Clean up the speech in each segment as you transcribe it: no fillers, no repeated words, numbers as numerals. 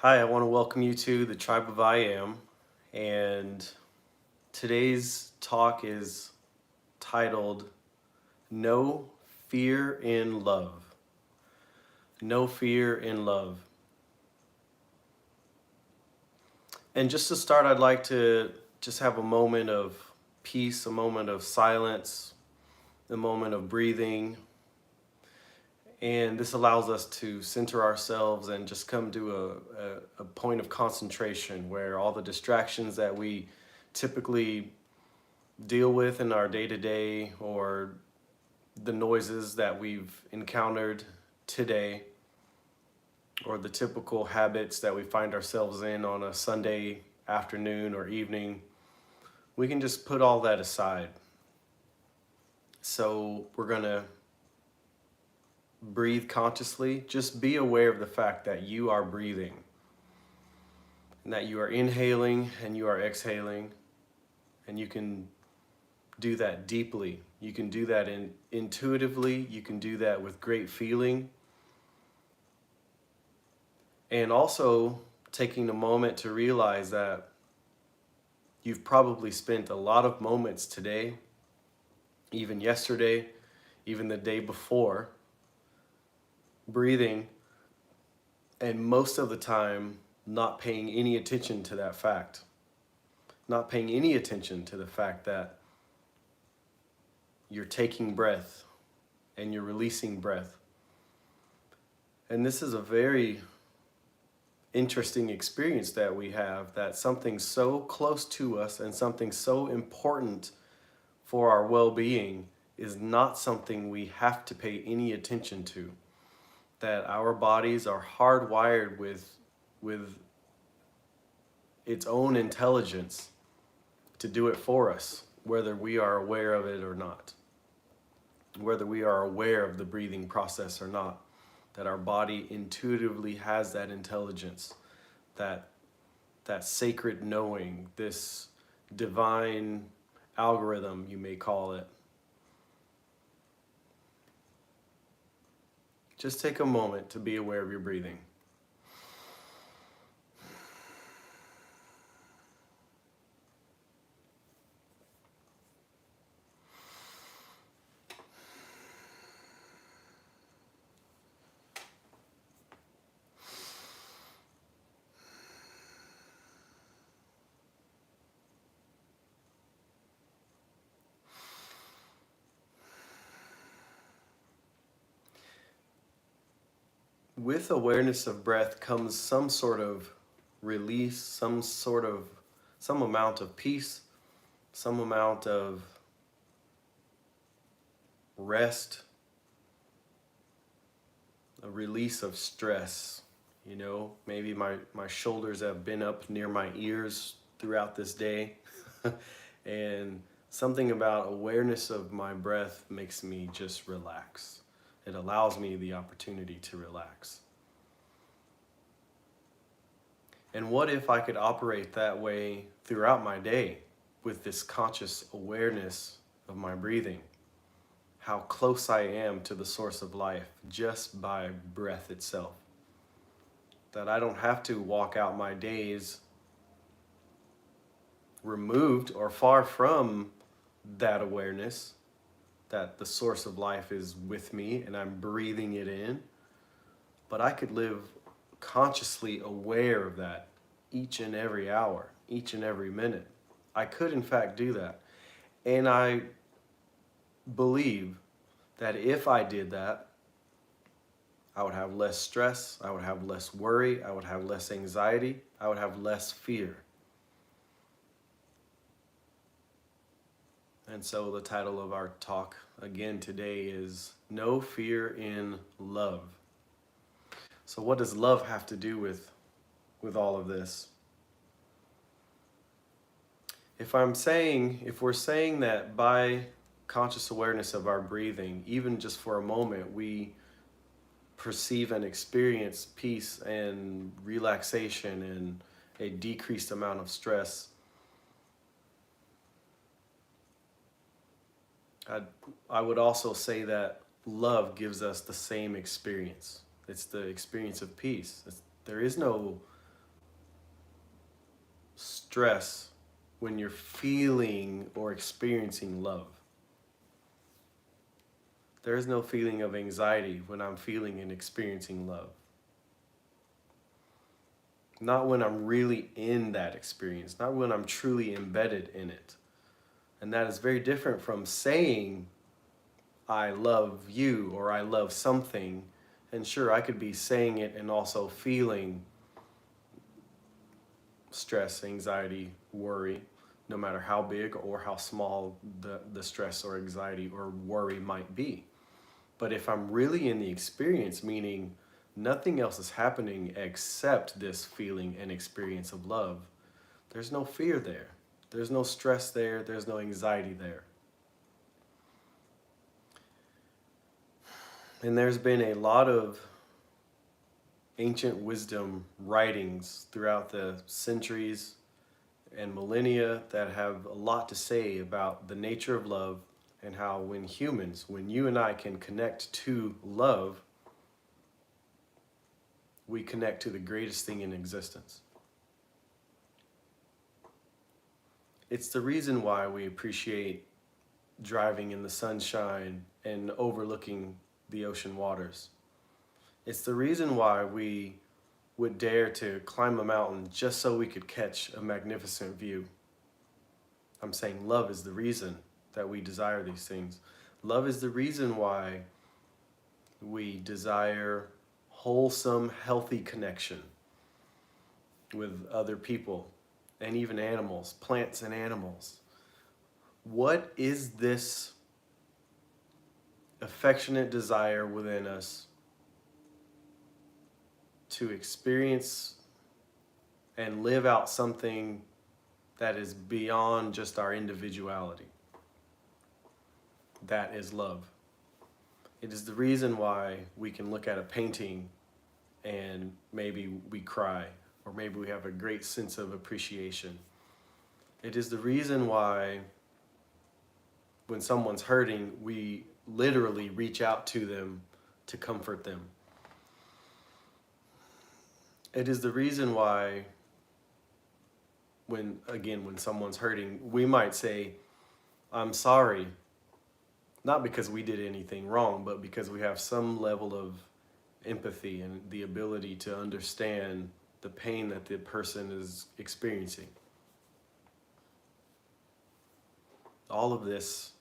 Hi, I want to welcome you to the Tribe of I Am, and today's talk is titled No Fear in Love. No Fear in Love. And just to start, I'd like to just have a moment of peace, a moment of silence, a moment of breathing. And this allows us to center ourselves and just come to a point of concentration where all the distractions that we typically deal with in our day-to-day or the noises that we've encountered today or the typical habits that we find ourselves in on a Sunday afternoon or evening, we can just put all that aside. So we're gonna breathe consciously. Just be aware of the fact that you are breathing and that you are inhaling and you are exhaling, and you can do that deeply. You can do that intuitively. You can do that with great feeling. And also taking a moment to realize that you've probably spent a lot of moments today, even yesterday, even the day before, breathing, and most of the time not paying any attention to that fact. Not paying any attention to the fact that you're taking breath and you're releasing breath. And this is a very interesting experience that we have, that something so close to us and something so important for our well-being is not something we have to pay any attention to. That our bodies are hardwired with its own intelligence to do it for us, whether we are aware of it or not, whether we are aware of the breathing process or not, that our body intuitively has that intelligence, that sacred knowing, this divine algorithm, you may call it. Just take a moment to be aware of your breathing. With awareness of breath comes some sort of release, some amount of peace, some amount of rest, a release of stress. You know, maybe my shoulders have been up near my ears throughout this day. And something about awareness of my breath makes me just relax. It allows me the opportunity to relax. And what if I could operate that way throughout my day with this conscious awareness of my breathing? How close I am to the source of life just by breath itself. That I don't have to walk out my days removed or far from that awareness, that the source of life is with me and I'm breathing it in. But I could live consciously aware of that each and every hour, each and every minute. I could in fact do that. And I believe that if I did that, I would have less stress, I would have less worry, I would have less anxiety, I would have less fear. And so the title of our talk again today is No Fear in Love. So what does love have to do with all of this? If we're saying that by conscious awareness of our breathing, even just for a moment, we perceive and experience peace and relaxation and a decreased amount of stress, I would also say that love gives us the same experience. It's the experience of peace. There is no stress when you're feeling or experiencing love. There is no feeling of anxiety when I'm feeling and experiencing love. Not when I'm really in that experience, not when I'm truly embedded in it. And that is very different from saying, I love you, or I love something. And sure, I could be saying it and also feeling stress, anxiety, worry, no matter how big or how small the stress or anxiety or worry might be. But if I'm really in the experience, meaning nothing else is happening except this feeling and experience of love, there's no fear there. There's no stress there. There's no anxiety there. And there's been a lot of ancient wisdom writings throughout the centuries and millennia that have a lot to say about the nature of love and how when you and I can connect to love, we connect to the greatest thing in existence. It's the reason why we appreciate driving in the sunshine and overlooking the ocean waters. It's the reason why we would dare to climb a mountain just so we could catch a magnificent view. I'm saying love is the reason that we desire these things. Love is the reason why we desire wholesome, healthy connection with other people and even animals, plants and animals. What is this affectionate desire within us to experience and live out something that is beyond just our individuality? That is love. It is the reason why we can look at a painting and maybe we cry, or maybe we have a great sense of appreciation. It is the reason why when someone's hurting, we literally reach out to them to comfort them. It is the reason why when someone's hurting, we might say, I'm sorry, not because we did anything wrong, but because we have some level of empathy and the ability to understand the pain that the person is experiencing. All of this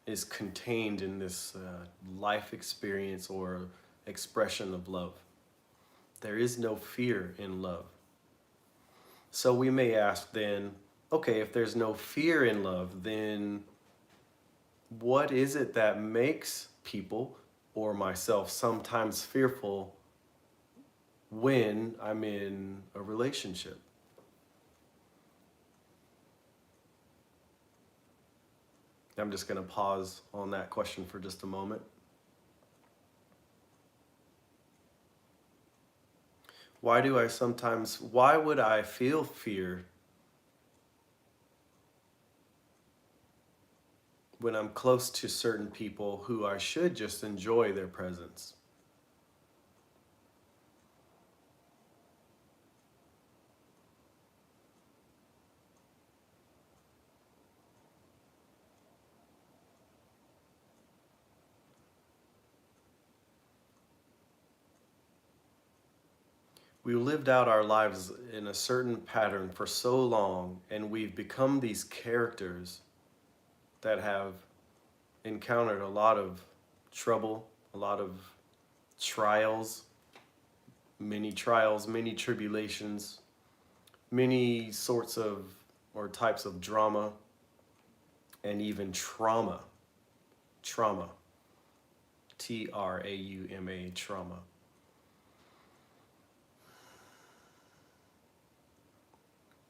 is contained in this life experience or expression of love. There is no fear in love. So we may ask then, okay, if there's no fear in love, then what is it that makes people or myself sometimes fearful when I'm in a relationship? I'm just going to pause on that question for just a moment. Why would I feel fear when I'm close to certain people who I should just enjoy their presence? We lived out our lives in a certain pattern for so long, and we've become these characters that have encountered a lot of trouble, a lot of trials, many tribulations, many sorts of or types of drama, and even trauma. Trauma. Trauma, trauma.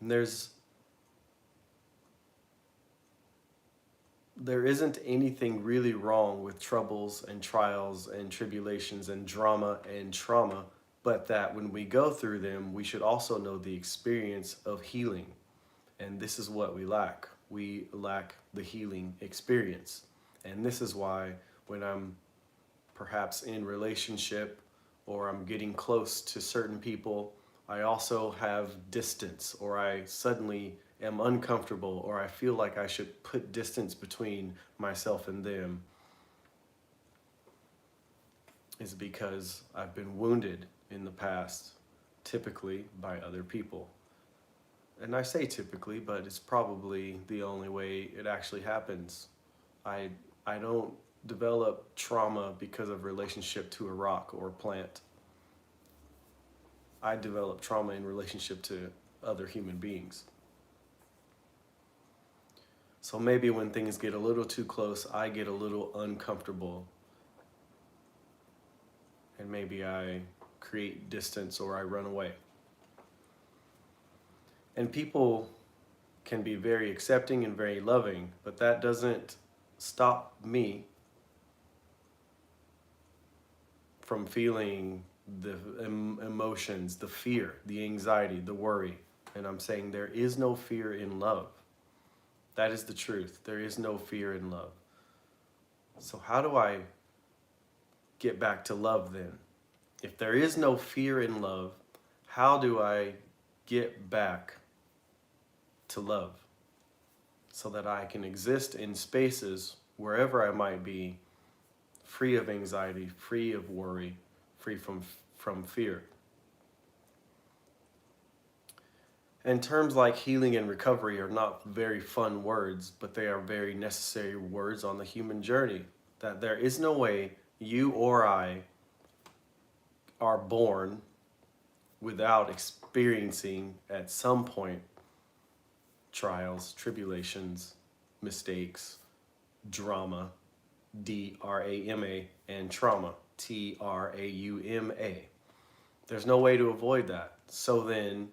And there isn't anything really wrong with troubles and trials and tribulations and drama and trauma, but that when we go through them, we should also know the experience of healing. And this is what we lack. We lack the healing experience. And this is why when I'm perhaps in relationship or I'm getting close to certain people I also have distance, or I suddenly am uncomfortable, or I feel like I should put distance between myself and them, is because I've been wounded in the past, typically by other people. And I say typically, but it's probably the only way it actually happens. I, I don't develop trauma because of relationship to a rock or a plant. I develop trauma in relationship to other human beings. So maybe when things get a little too close, I get a little uncomfortable. And maybe I create distance or I run away. And people can be very accepting and very loving, but that doesn't stop me from feeling the emotions, the fear, the anxiety, the worry. And I'm saying there is no fear in love. That is the truth. There is no fear in love. So how do I get back to love then? If there is no fear in love, how do I get back to love so that I can exist in spaces wherever I might be, free of anxiety, free of worry, free from fear? And terms like healing and recovery are not very fun words, but they are very necessary words on the human journey. That there is no way you or I are born without experiencing at some point trials, tribulations, mistakes, drama, D-R-A-M-A, and trauma, T-R-A-U-M-A. There's no way to avoid that. So then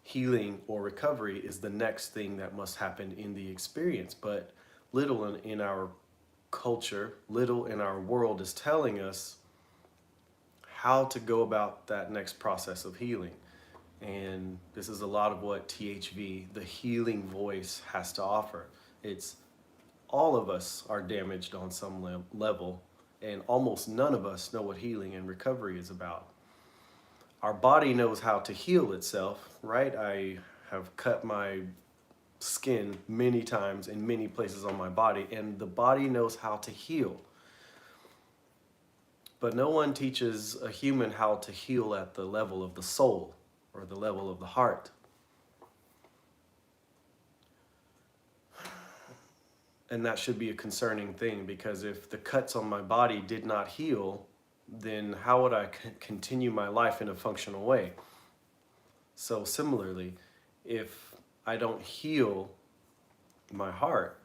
healing or recovery is the next thing that must happen in the experience. But little in our culture, little in our world is telling us how to go about that next process of healing. And this is a lot of what THV, the healing voice, has to offer. It's all of us are damaged on some level, and almost none of us know what healing and recovery is about. Our body knows how to heal itself, right? I have cut my skin many times in many places on my body, and the body knows how to heal. But no one teaches a human how to heal at the level of the soul or the level of the heart. And that should be a concerning thing, because if the cuts on my body did not heal, then how would I continue my life in a functional way? So similarly, if I don't heal my heart,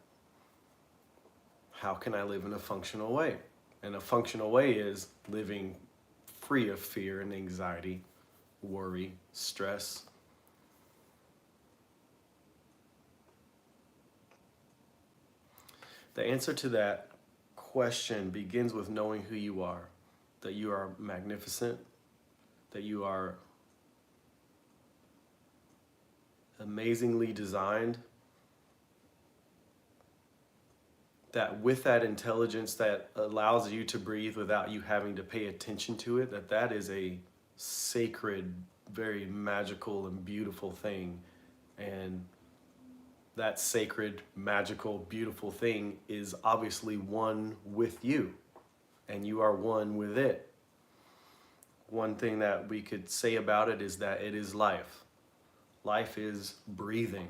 how can I live in a functional way? And a functional way is living free of fear and anxiety, worry, stress. The answer to that question begins with knowing who you are, that you are magnificent, that you are amazingly designed, that with that intelligence that allows you to breathe without you having to pay attention to it, that is a sacred, very magical and beautiful thing. And that sacred, magical, beautiful thing is obviously one with you, and you are one with it. One thing that we could say about it is that it is life. Life is breathing.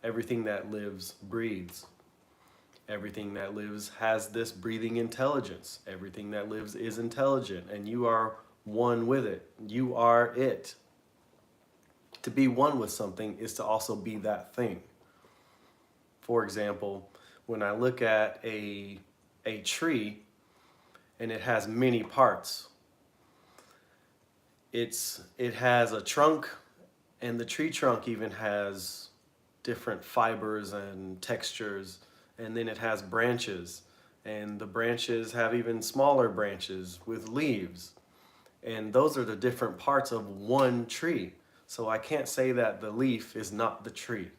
Everything that lives breathes. Everything that lives has this breathing intelligence. Everything that lives is intelligent, and you are one with it. You are it. To be one with something is to also be that thing. For example, when I look at a tree and it has many parts, it has a trunk, and the tree trunk even has different fibers and textures, and then it has branches, and the branches have even smaller branches with leaves, and those are the different parts of one tree. So I can't say that the leaf is not the tree.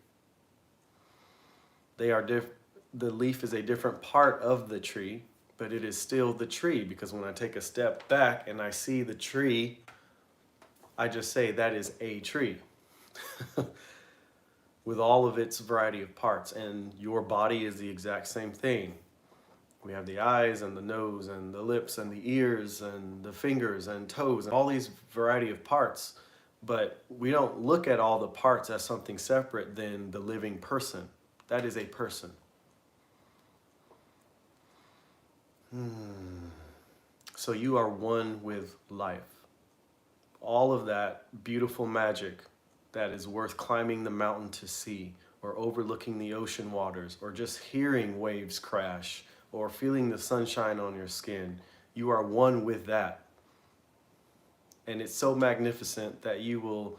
The leaf is a different part of the tree, but it is still the tree, because when I take a step back and I see the tree I just say that is a tree with all of its variety of parts, and your body is the exact same thing. We have the eyes and the nose and the lips and the ears and the fingers and toes and all these variety of parts, but we don't look at all the parts as something separate than the living person. That is a person. So you are one with life. All of that beautiful magic that is worth climbing the mountain to see, or overlooking the ocean waters, or just hearing waves crash, or feeling the sunshine on your skin. You are one with that. And it's so magnificent that you will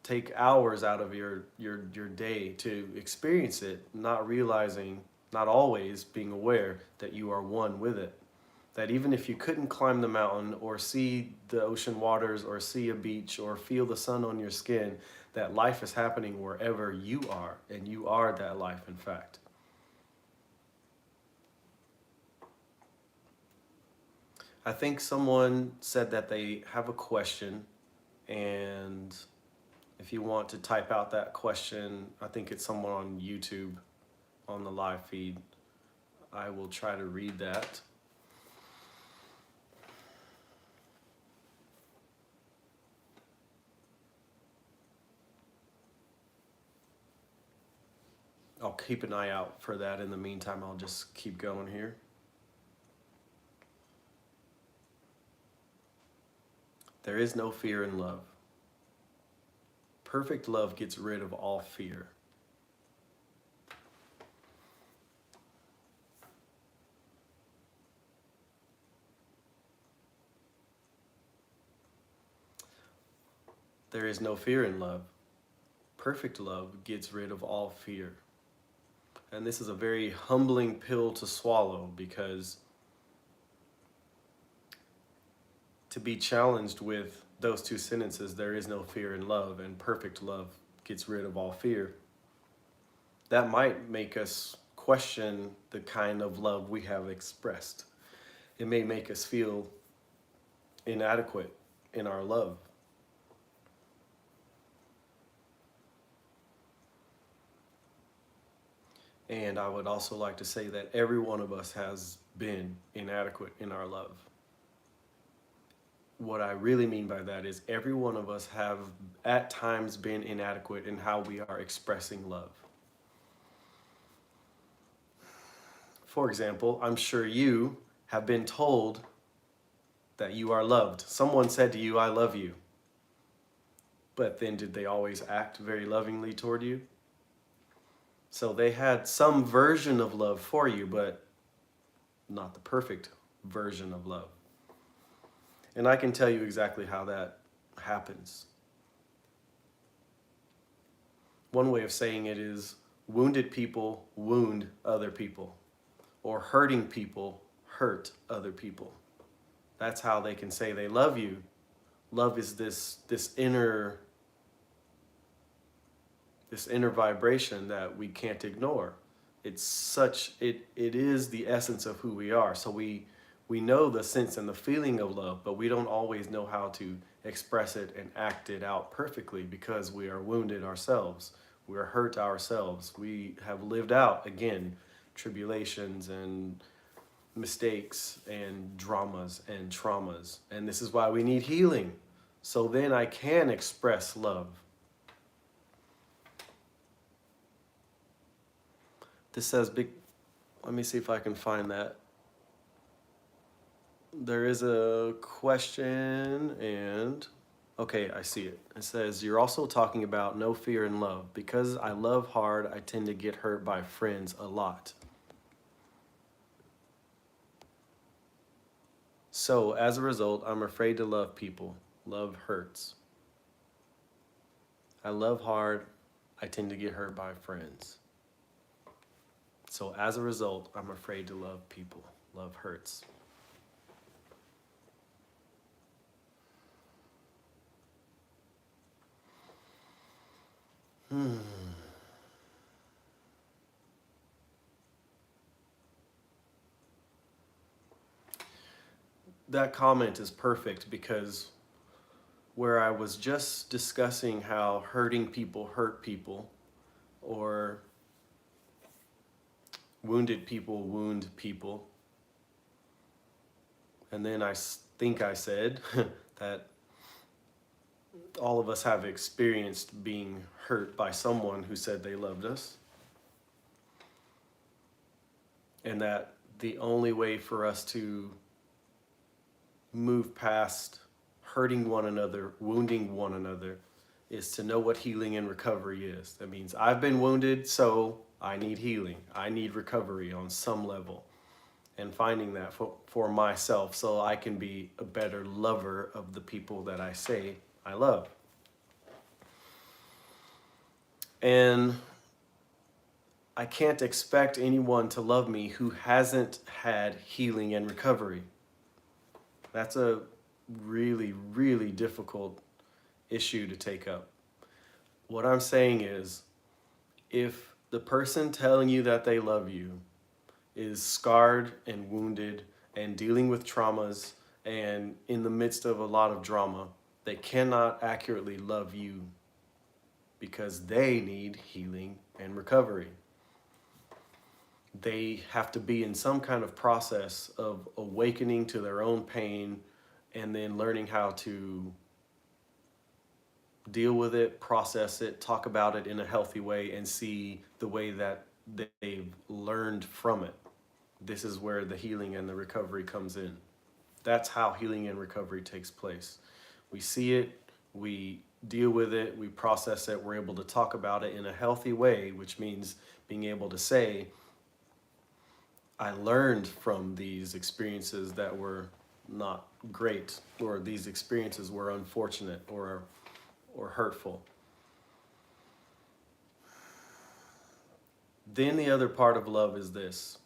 take hours out of your day to experience it, not realizing, not always being aware that you are one with it. That even if you couldn't climb the mountain or see the ocean waters or see a beach or feel the sun on your skin, that life is happening wherever you are, and you are that life, in fact. I think someone said that they have a question, and if you want to type out that question, I think it's someone on YouTube on the live feed. I will try to read that. I'll keep an eye out for that. In the meantime, I'll just keep going here. There is no fear in love. Perfect love gets rid of all fear. There is no fear in love. Perfect love gets rid of all fear. And this is a very humbling pill to swallow, because to be challenged with those two sentences, there is no fear in love and perfect love gets rid of all fear, that might make us question the kind of love we have expressed. It may make us feel inadequate in our love. And I would also like to say that every one of us has been inadequate in our love. What I really mean by that is every one of us have at times been inadequate in how we are expressing love. For example, I'm sure you have been told that you are loved. Someone said to you, "I love you." But then did they always act very lovingly toward you? So they had some version of love for you, but not the perfect version of love. And I can tell you exactly how that happens. One way of saying it is, wounded people wound other people, or hurting people hurt other people. That's how they can say they love you. Love is this inner vibration that we can't ignore. It is the essence of who we are. So we know the sense and the feeling of love, but we don't always know how to express it and act it out perfectly, because we are wounded ourselves. We are hurt ourselves. We have lived out, again, tribulations and mistakes and dramas and traumas. And this is why we need healing. So then I can express love. This says big, let me see if I can find that. There is a question and, okay, I see it. It says, you're also talking about no fear in love. Because I love hard, I tend to get hurt by friends a lot. So as a result, I'm afraid to love people. Love hurts. I love hard, I tend to get hurt by friends. So as a result, I'm afraid to love people. Love hurts. That comment is perfect, because where I was just discussing how hurting people hurt people, or wounded people wound people. And then I think I said that all of us have experienced being hurt by someone who said they loved us. And that the only way for us to move past hurting one another, wounding one another, is to know what healing and recovery is. That means I've been wounded, so I need healing. I need recovery on some level. And finding that for myself so I can be a better lover of the people that I say I love. And I can't expect anyone to love me who hasn't had healing and recovery. That's a really, really difficult issue to take up. What I'm saying is, if the person telling you that they love you is scarred and wounded and dealing with traumas and in the midst of a lot of drama, they cannot accurately love you because they need healing and recovery. They have to be in some kind of process of awakening to their own pain and then learning how to deal with it, process it, talk about it in a healthy way, and see the way that they've learned from it. This is where the healing and the recovery comes in. That's how healing and recovery takes place. We see it, we deal with it, we process it, we're able to talk about it in a healthy way, which means being able to say, I learned from these experiences that were not great, or these experiences were unfortunate or hurtful. Then the other part of love is this.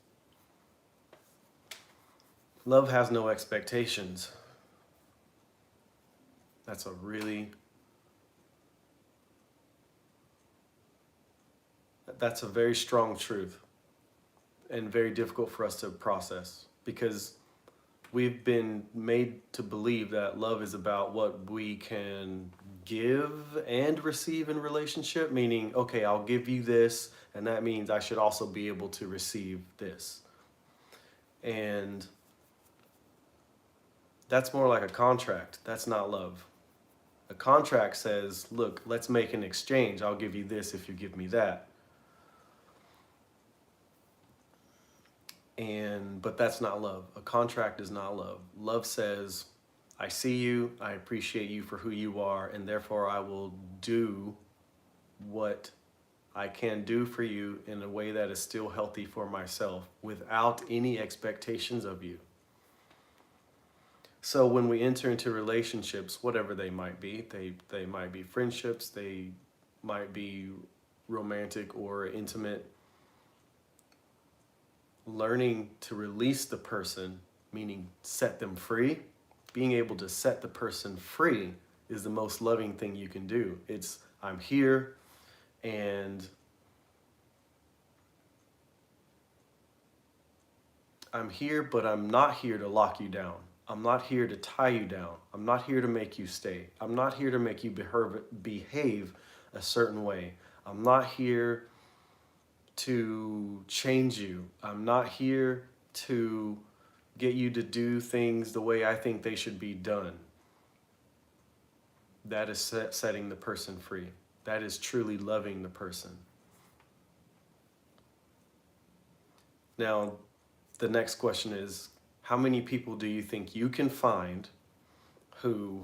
Love has no expectations. That's a very strong truth and very difficult for us to process, because we've been made to believe that love is about what we can give and receive in relationship, meaning, okay, I'll give you this, and that means I should also be able to receive this. And that's more like a contract. That's not love. A contract says, look, let's make an exchange. I'll give you this if you give me that. But that's not love. A contract is not love. Love says, I see you, I appreciate you for who you are, and therefore I will do what I can do for you in a way that is still healthy for myself without any expectations of you. So when we enter into relationships, whatever they might be, they might be friendships, they might be romantic or intimate, learning to release the person, meaning set them free, being able to set the person free is the most loving thing you can do. It's, I'm here, and I'm here, but I'm not here to lock you down. I'm not here to tie you down. I'm not here to make you stay. I'm not here to make you behave a certain way. I'm not here to change you. I'm not here to get you to do things the way I think they should be done. That is setting the person free. That is truly loving the person. Now, the next question is, how many people do you think you can find who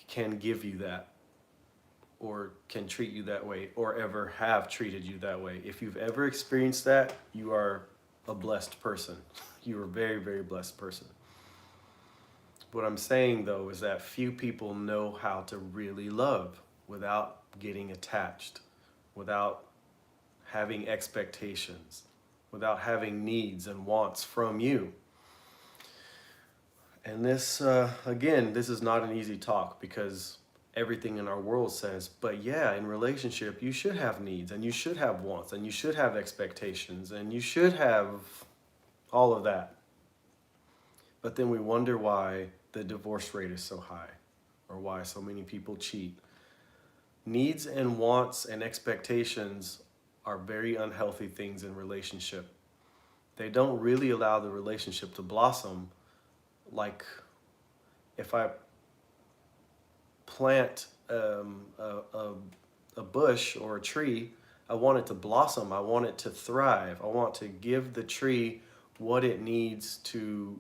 can give you that, or can treat you that way, or ever have treated you that way? If you've ever experienced that, you are a blessed person. You are a very, very blessed person. What I'm saying, though, is that few people know how to really love without getting attached, without having expectations, without having needs and wants from you. And this, again, this is not an easy talk, because everything in our world says, but yeah, in relationship, you should have needs, and you should have wants, and you should have expectations, and you should have all of that. But then we wonder why the divorce rate is so high or why so many people cheat. Needs and wants and expectations are very unhealthy things in relationship. They don't really allow the relationship to blossom. Like if I plant a bush or a tree, I want it to blossom. I want it to thrive. I want to give the tree what it needs to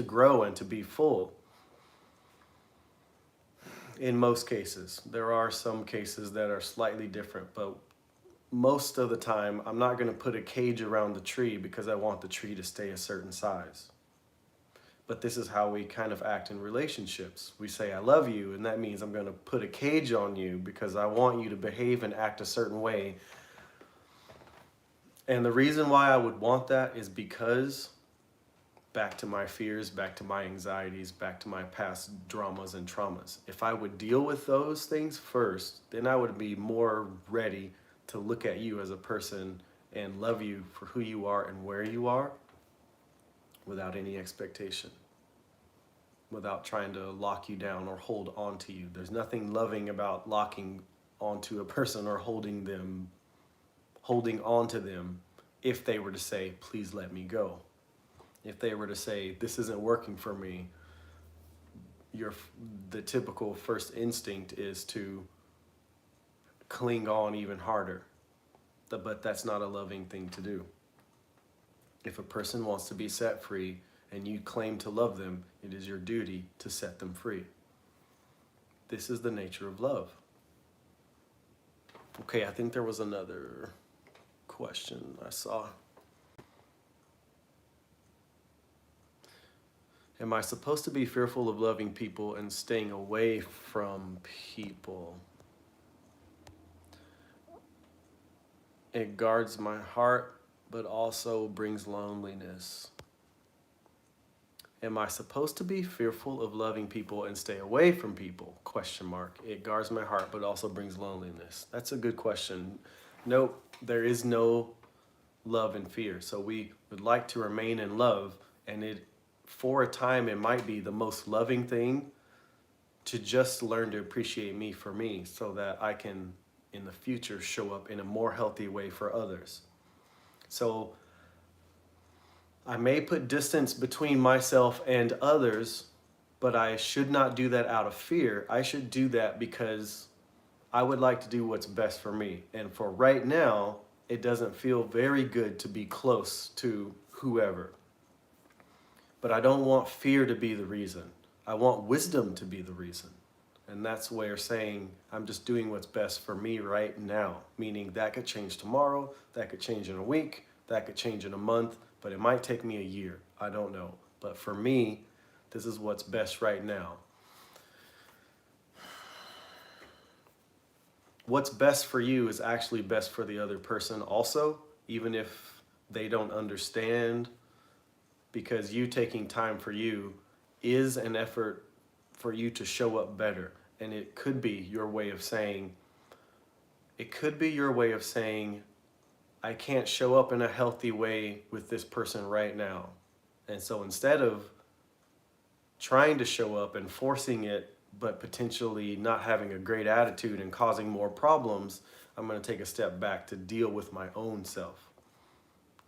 grow and to be full. In most cases, there are some cases that are slightly different, but most of the time, I'm not going to put a cage around the tree because I want the tree to stay a certain size. But this is how we kind of act in relationships. We say, I love you, and that means I'm going to put a cage on you because I want you to behave and act a certain way. And the reason why I would want that is because back to my fears, back to my anxieties, back to my past dramas and traumas. If I would deal with those things first, then I would be more ready to look at you as a person and love you for who you are and where you are without any expectation, without trying to lock you down or hold on to you. There's nothing loving about locking onto a person or holding on to them if they were to say, please let me go. If they were to say, this isn't working for me, the typical first instinct is to cling on even harder. But that's not a loving thing to do. If a person wants to be set free and you claim to love them, it is your duty to set them free. This is the nature of love. Okay, I think there was another question I saw. Am I supposed to be fearful of loving people and staying away from people? It guards my heart, but also brings loneliness. Am I supposed to be fearful of loving people and stay away from people? Question mark. It guards my heart, but also brings loneliness. That's a good question. Nope, there is no love and fear. So we would like to remain in love, and for a time, it might be the most loving thing to just learn to appreciate me for me so that I can, in the future, show up in a more healthy way for others. So I may put distance between myself and others, but I should not do that out of fear. I should do that because I would like to do what's best for me. And for right now, it doesn't feel very good to be close to whoever. But I don't want fear to be the reason. I want wisdom to be the reason. And that's where saying, I'm just doing what's best for me right now. Meaning that could change tomorrow, that could change in a week, that could change in a month, but it might take me a year. I don't know. But for me, this is what's best right now. What's best for you is actually best for the other person also, even if they don't understand, because you taking time for you is an effort for you to show up better. And it could be your way of saying, I can't show up in a healthy way with this person right now. And so instead of trying to show up and forcing it, but potentially not having a great attitude and causing more problems, I'm going to take a step back to deal with my own self.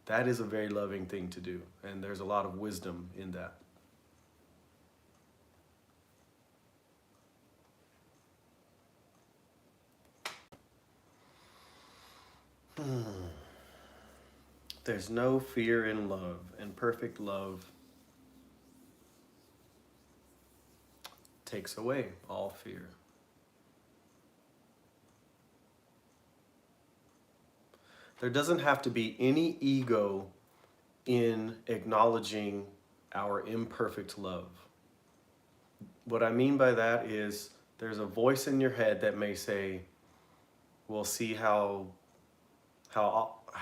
That is a very loving thing to do, and there's a lot of wisdom in that. There's no fear in love, and perfect love takes away all fear. There doesn't have to be any ego in acknowledging our imperfect love. What I mean by that is there's a voice in your head that may say, well, see how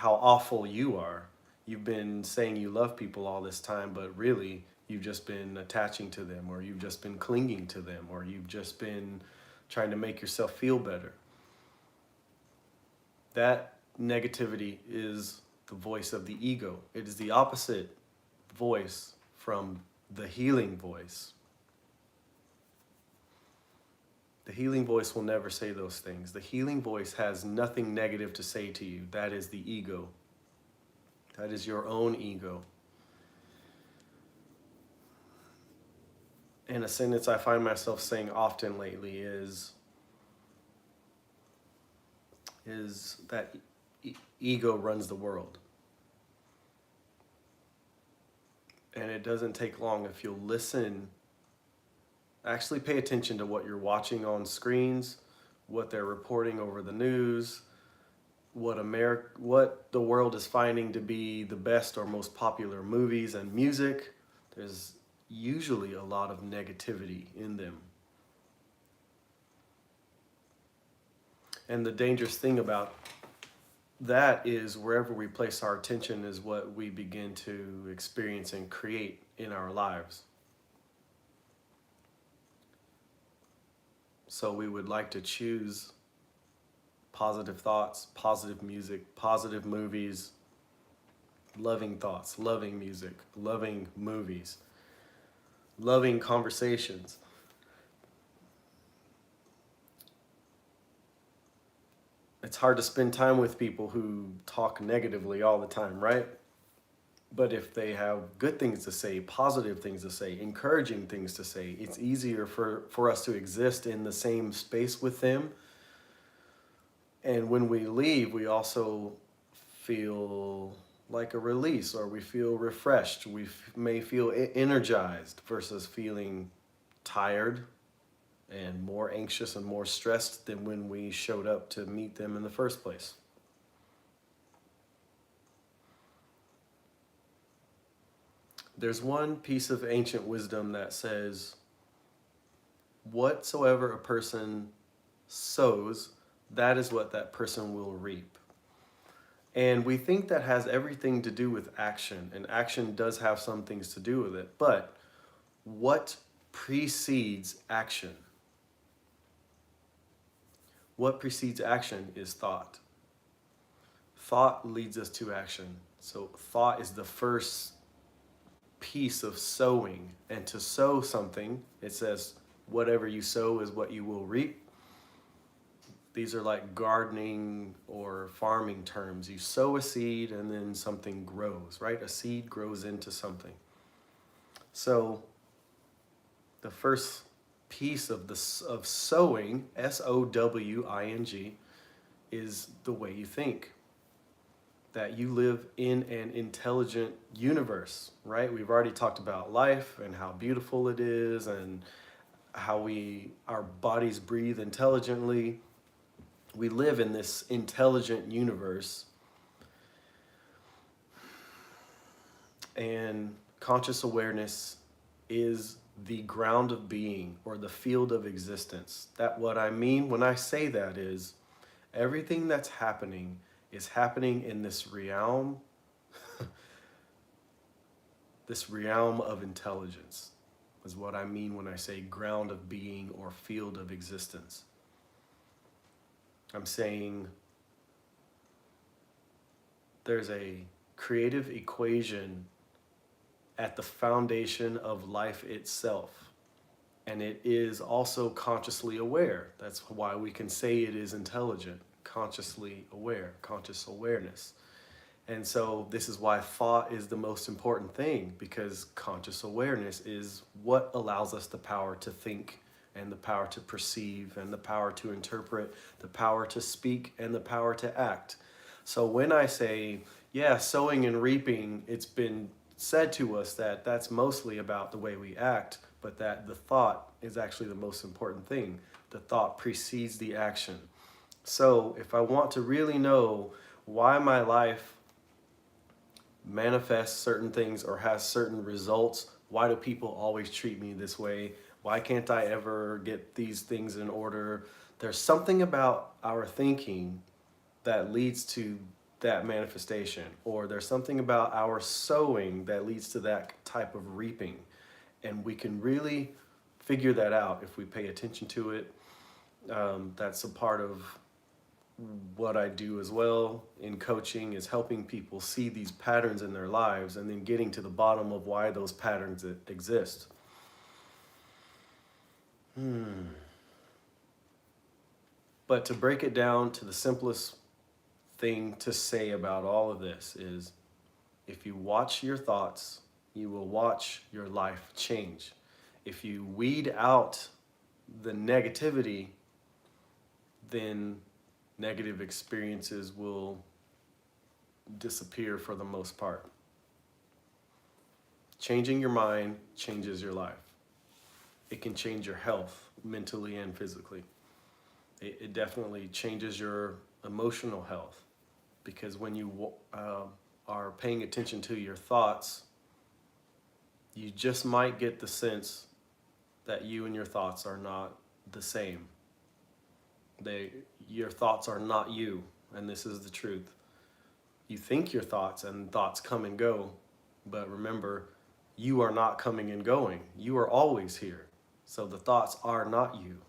awful you are. You've been saying you love people all this time, but really you've just been attaching to them, or you've just been clinging to them, or you've just been trying to make yourself feel better. That negativity is the voice of the ego. It is the opposite voice from the healing voice. The healing voice will never say those things. The healing voice has nothing negative to say to you. That is the ego. That is your own ego. And a sentence I find myself saying often lately is that ego runs the world. And it doesn't take long if you'll listen, actually pay attention to what you're watching on screens, what they're reporting over the news, what the world is finding to be the best or most popular movies and music. There's usually a lot of negativity in them. And the dangerous thing about that is wherever we place our attention is what we begin to experience and create in our lives. So we would like to choose positive thoughts, positive music, positive movies, loving thoughts, loving music, loving movies, loving conversations. It's hard to spend time with people who talk negatively all the time, right? But if they have good things to say, positive things to say, encouraging things to say, it's easier for us to exist in the same space with them. And when we leave, we also feel like a release, or we feel refreshed. We may feel energized versus feeling tired and more anxious and more stressed than when we showed up to meet them in the first place. There's one piece of ancient wisdom that says, whatsoever a person sows, that is what that person will reap. And we think that has everything to do with action, and action does have some things to do with it, but what precedes action? What precedes action is thought. Thought leads us to action. So thought is the first piece of sowing. And to sow something, it says, whatever you sow is what you will reap. These are like gardening or farming terms. You sow a seed and then something grows, right? A seed grows into something. So the first piece of sowing, S-O-W-I-N-G, is the way you think. That you live in an intelligent universe, right? We've already talked about life and how beautiful it is and how our bodies breathe intelligently. We live in this intelligent universe, and conscious awareness is the ground of being, or the field of existence. That what I mean when I say that is everything that's happening is happening in this realm, this realm of intelligence is what I mean when I say ground of being or field of existence. I'm saying there's a creative equation at the foundation of life itself. And it is also consciously aware. That's why we can say it is intelligent, consciously aware, conscious awareness. And so this is why thought is the most important thing, because conscious awareness is what allows us the power to think and the power to perceive and the power to interpret, the power to speak and the power to act. So when I say, yeah, sowing and reaping, it's been said to us that that's mostly about the way we act, but that the thought is actually the most important thing. The thought precedes the action. So if I want to really know why my life manifests certain things or has certain results, why do people always treat me this way? Why can't I ever get these things in order? There's something about our thinking that leads to that manifestation, or there's something about our sowing that leads to that type of reaping. And we can really figure that out if we pay attention to it. That's a part of what I do as well in coaching is helping people see these patterns in their lives and then getting to the bottom of why those patterns exist. But to break it down to the simplest thing to say about all of this is, if you watch your thoughts, you will watch your life change. If you weed out the negativity, then negative experiences will disappear for the most part. Changing your mind changes your life. It can change your health, mentally and physically. It definitely changes your emotional health, because when you are paying attention to your thoughts, you just might get the sense that you and your thoughts are not the same. Your thoughts are not you, and this is the truth. You think your thoughts, and thoughts come and go, but remember, you are not coming and going. You are always here. So the thoughts are not you.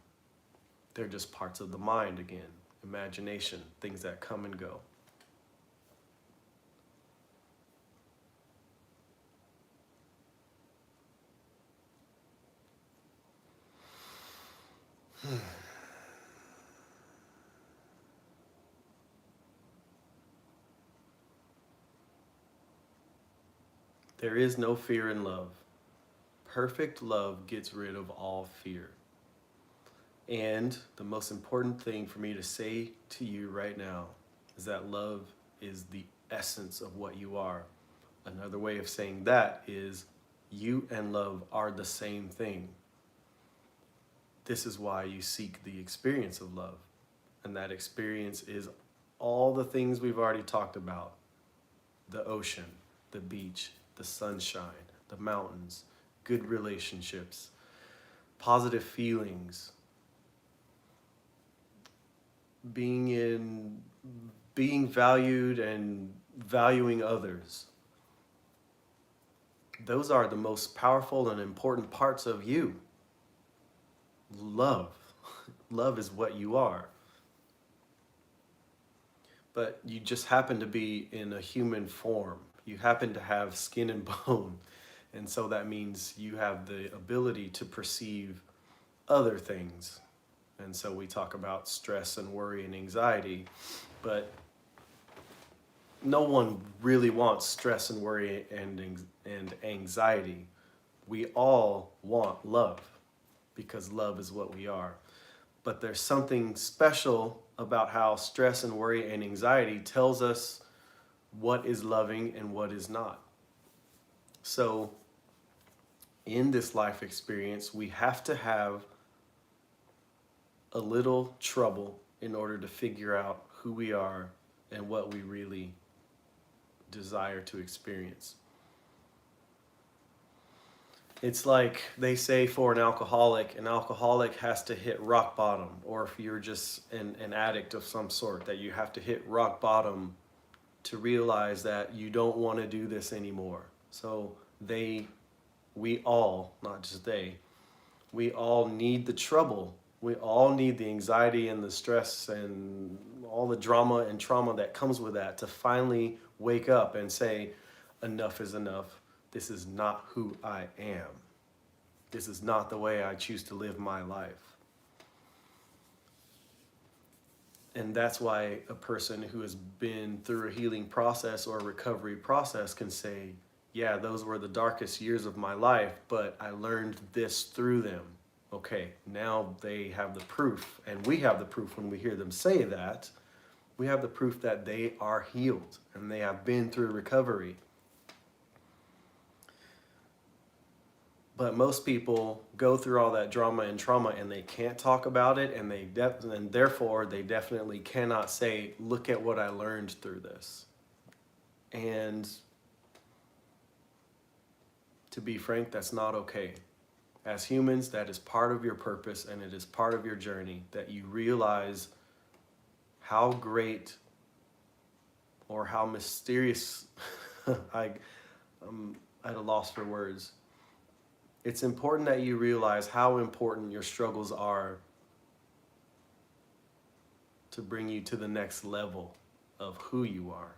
They're just parts of the mind again, imagination, things that come and go. There is no fear in love. Perfect love gets rid of all fear. And the most important thing for me to say to you right now is that love is the essence of what you are. Another way of saying that is, you and love are the same thing. This is why you seek the experience of love. And that experience is all the things we've already talked about. The ocean, the beach, the sunshine, the mountains, good relationships, positive feelings, being valued and valuing others. Those are the most powerful and important parts of you. Love. Love is what you are. But you just happen to be in a human form. You happen to have skin and bone. And so that means you have the ability to perceive other things. And so we talk about stress and worry and anxiety, but no one really wants stress and worry and anxiety. We all want love, because love is what we are. But there's something special about how stress and worry and anxiety tells us what is loving and what is not. So in this life experience, we have to have a little trouble in order to figure out who we are and what we really desire to experience. It's like they say for an alcoholic has to hit rock bottom, or if you're just an addict of some sort, that you have to hit rock bottom to realize that you don't want to do this anymore. So we all, not just they, we all need the trouble. We all need the anxiety and the stress and all the drama and trauma that comes with that to finally wake up and say, enough is enough. This is not who I am. This is not the way I choose to live my life. And that's why a person who has been through a healing process or a recovery process can say, yeah, those were the darkest years of my life, but I learned this through them. Okay, now they have the proof, and we have the proof when we hear them say that. We have the proof that they are healed and they have been through recovery. But most people go through all that drama and trauma and they can't talk about it, and therefore they definitely cannot say, look at what I learned through this. And to be frank, that's not okay. As humans, that is part of your purpose, and it is part of your journey, that you realize how great or how mysterious, I'm at a loss for words. It's important that you realize how important your struggles are to bring you to the next level of who you are.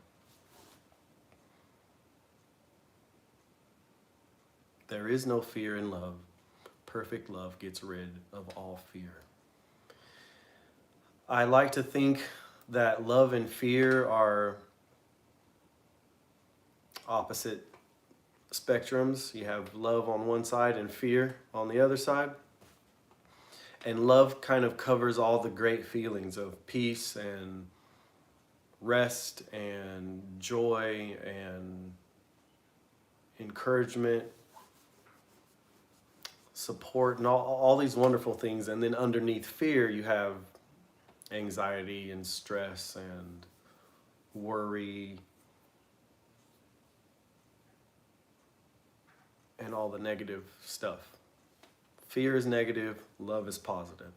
There is no fear in love. Perfect love gets rid of all fear. I like to think that love and fear are opposite spectrums. You have love on one side and fear on the other side. And love kind of covers all the great feelings of peace and rest and joy and encouragement, support, and all these wonderful things. And then underneath fear, you have anxiety and stress and worry and all the negative stuff. Fear is negative, love is positive.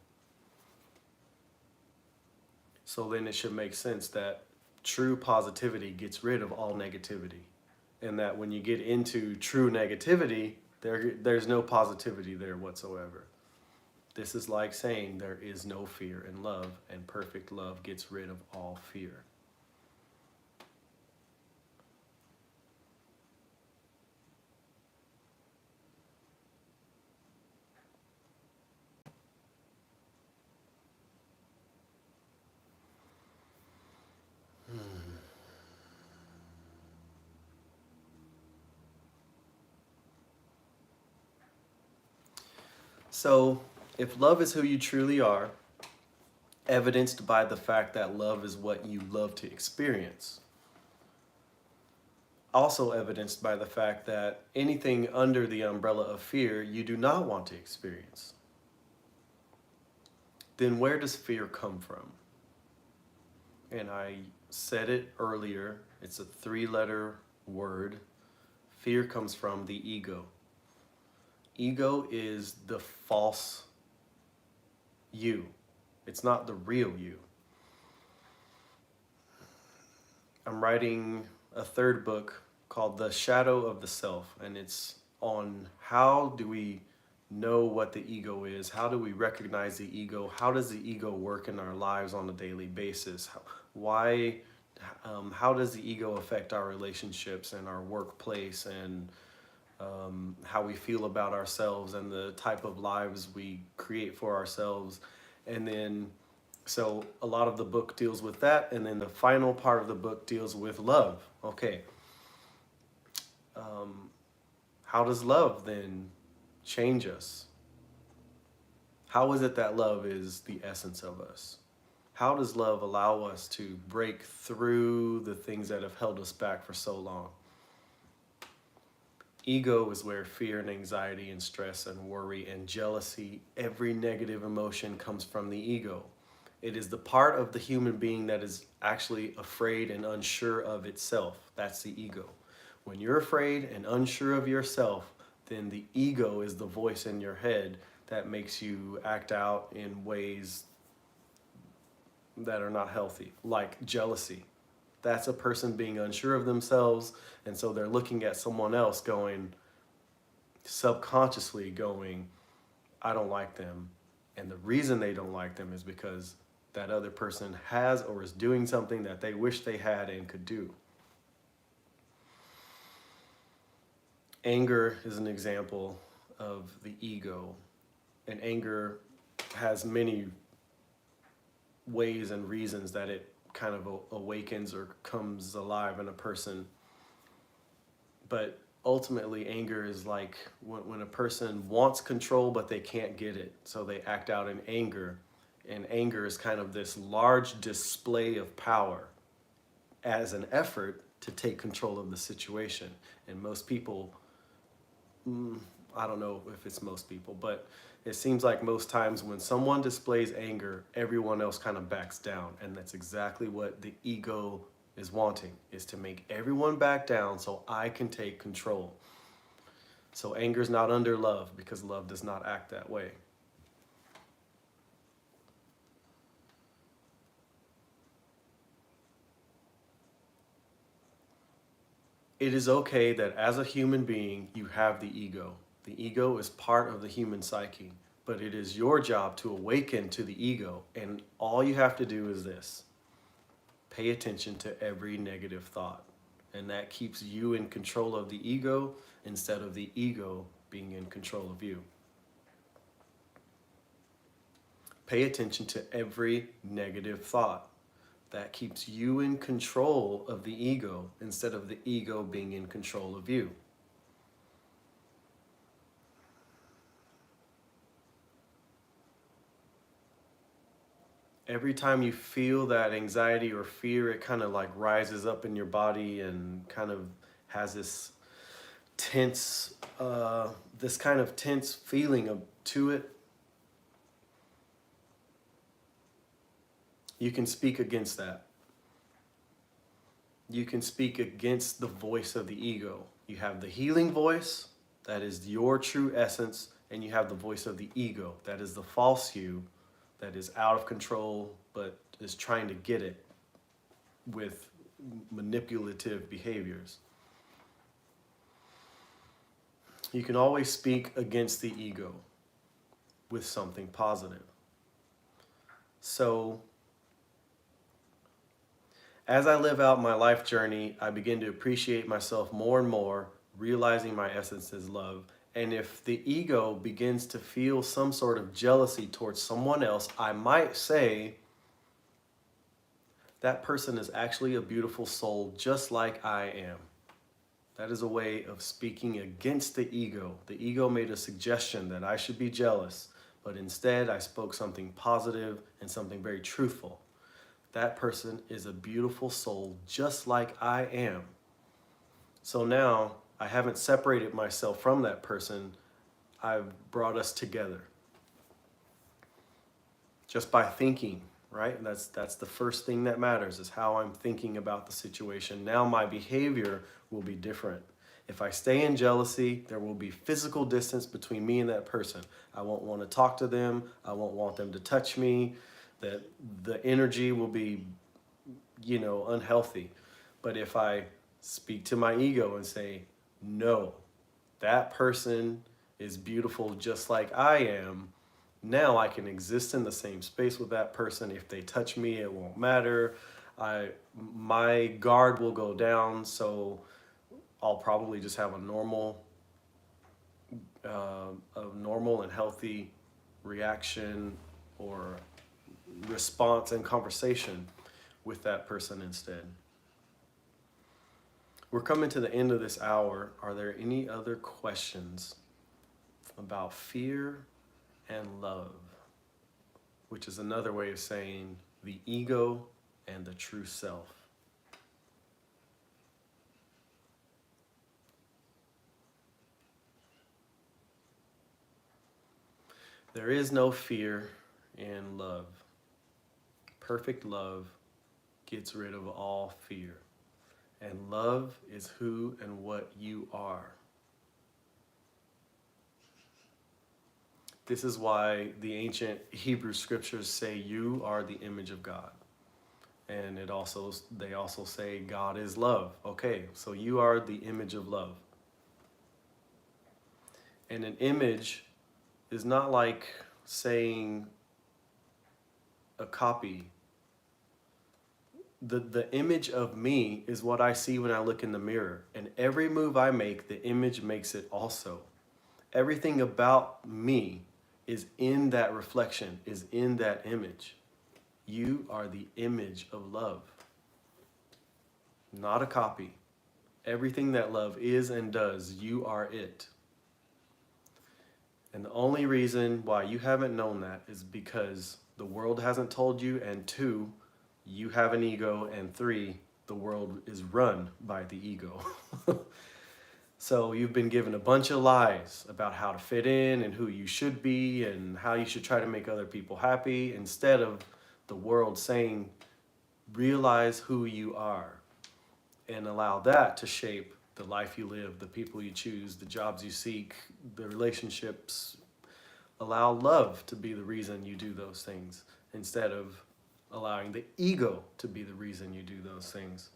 So then it should make sense that true positivity gets rid of all negativity. And that when you get into true negativity, there's no positivity there whatsoever. This is like saying there is no fear in love, and perfect love gets rid of all fear. So, if love is who you truly are, evidenced by the fact that love is what you love to experience, also evidenced by the fact that anything under the umbrella of fear you do not want to experience, then where does fear come from? And I said it earlier, it's a 3-letter word. Fear comes from the ego. Ego is the false you. It's not the real you. I'm writing a 3rd book called The Shadow of the Self, and it's on how do we know what the ego is, how do we recognize the ego, how does the ego work in our lives on a daily basis, how does the ego affect our relationships and our workplace, and how we feel about ourselves and the type of lives we create for ourselves. And then, so a lot of the book deals with that. And then the final part of the book deals with love. Okay. How does love then change us? How is it that love is the essence of us? How does love allow us to break through the things that have held us back for so long? Ego is where fear and anxiety and stress and worry and jealousy, every negative emotion comes from the ego. It is the part of the human being that is actually afraid and unsure of itself. That's the ego. When you're afraid and unsure of yourself, then the ego is the voice in your head that makes you act out in ways that are not healthy, like jealousy. That's a person being unsure of themselves, and so they're looking at someone else going, subconsciously going, I don't like them. And the reason they don't like them is because that other person has or is doing something that they wish they had and could do. Anger is an example of the ego, and anger has many ways and reasons that it kind of awakens or comes alive in a person. But ultimately, anger is like when a person wants control but they can't get it, so they act out in anger. And anger is kind of this large display of power as an effort to take control of the situation. And most people, I don't know if it's most people, but it seems like most times when someone displays anger, everyone else kind of backs down. And that's exactly what the ego is wanting, is to make everyone back down so I can take control. So anger is not under love, because love does not act that way. It is okay that as a human being, you have the ego. The ego is part of the human psyche. But it is your job to awaken to the ego. And all you have to do is this: pay attention to every negative thought. And that keeps you in control of the ego instead of the ego being in control of you. Pay attention to every negative thought. That keeps you in control of the ego instead of the ego being in control of you. Every time you feel that anxiety or fear, it kind of like rises up in your body and kind of has this tense, this kind of tense feeling to it. You can speak against that. You can speak against the voice of the ego. You have the healing voice, that is your true essence, and you have the voice of the ego, that is the false you, that is out of control, but is trying to get it with manipulative behaviors. You can always speak against the ego with something positive. So, as I live out my life journey, I begin to appreciate myself more and more, realizing my essence is love. And if the ego begins to feel some sort of jealousy towards someone else, I might say, that person is actually a beautiful soul just like I am. That is a way of speaking against the ego. The ego made a suggestion that I should be jealous, but instead I spoke something positive and something very truthful. That person is a beautiful soul just like I am. So now I haven't separated myself from that person. I've brought us together. Just by thinking, right? That's the first thing that matters, is how I'm thinking about the situation. Now my behavior will be different. If I stay in jealousy, there will be physical distance between me and that person. I won't want to talk to them. I won't want them to touch me. That the energy will be, unhealthy. But if I speak to my ego and say, no, that person is beautiful just like I am, now I can exist in the same space with that person. If they touch me, it won't matter. My guard will go down, so I'll probably just have a normal and healthy reaction or response and conversation with that person instead. We're coming to the end of this hour. Are there any other questions about fear and love, which is another way of saying the ego and the true self? There is no fear in love. Perfect love gets rid of all fear. And love is who and what you are. This is why the ancient Hebrew scriptures say you are the image of God. And they also say God is love. Okay, so you are the image of love. And an image is not like saying a copy. The image of me is what I see when I look in the mirror. And every move I make, the image makes it also. Everything about me is in that reflection, is in that image. You are the image of love, not a copy. Everything that love is and does, you are it. And the only reason why you haven't known that is because the world hasn't told you, and 2, you have an ego, and 3, the world is run by the ego. So you've been given a bunch of lies about how to fit in and who you should be and how you should try to make other people happy, instead of the world saying, realize who you are and allow that to shape the life you live, the people you choose, the jobs you seek, the relationships. Allow love to be the reason you do those things instead of allowing the ego to be the reason you do those things.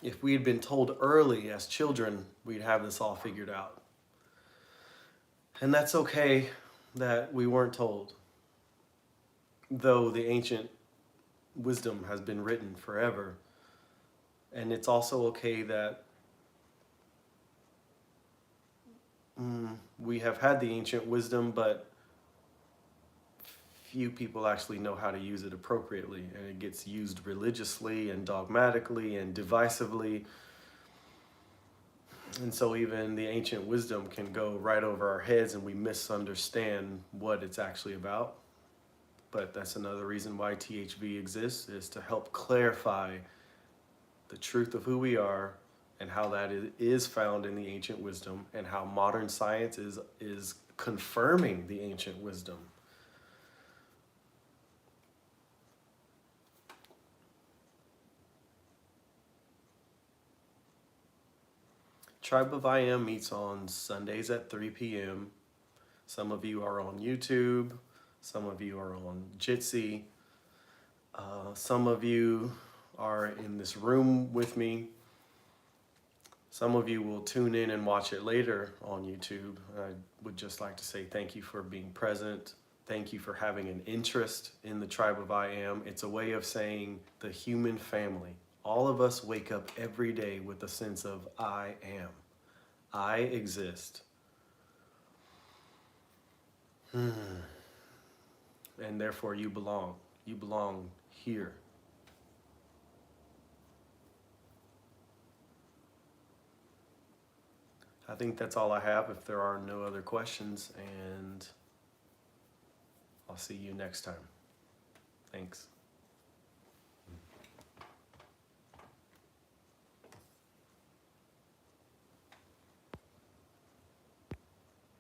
If we had been told early as children, we'd have this all figured out. And that's okay that we weren't told, though the ancient wisdom has been written forever. And it's also okay that we have had the ancient wisdom, but few people actually know how to use it appropriately, and it gets used religiously and dogmatically and divisively. And so even the ancient wisdom can go right over our heads and we misunderstand what it's actually about. But that's another reason why THV exists, is to help clarify the truth of who we are and how that is found in the ancient wisdom, and how modern science is confirming the ancient wisdom. Tribe of I Am meets on Sundays at 3 p.m. Some of you are on YouTube. Some of you are on Jitsi. Some of you are in this room with me. Some of you will tune in and watch it later on YouTube. I would just like to say thank you for being present. Thank you for having an interest in the Tribe of I Am. It's a way of saying the human family. All of us wake up every day with a sense of I am. I exist. And therefore you belong. You belong here. I think that's all I have if there are no other questions, and I'll see you next time. Thanks.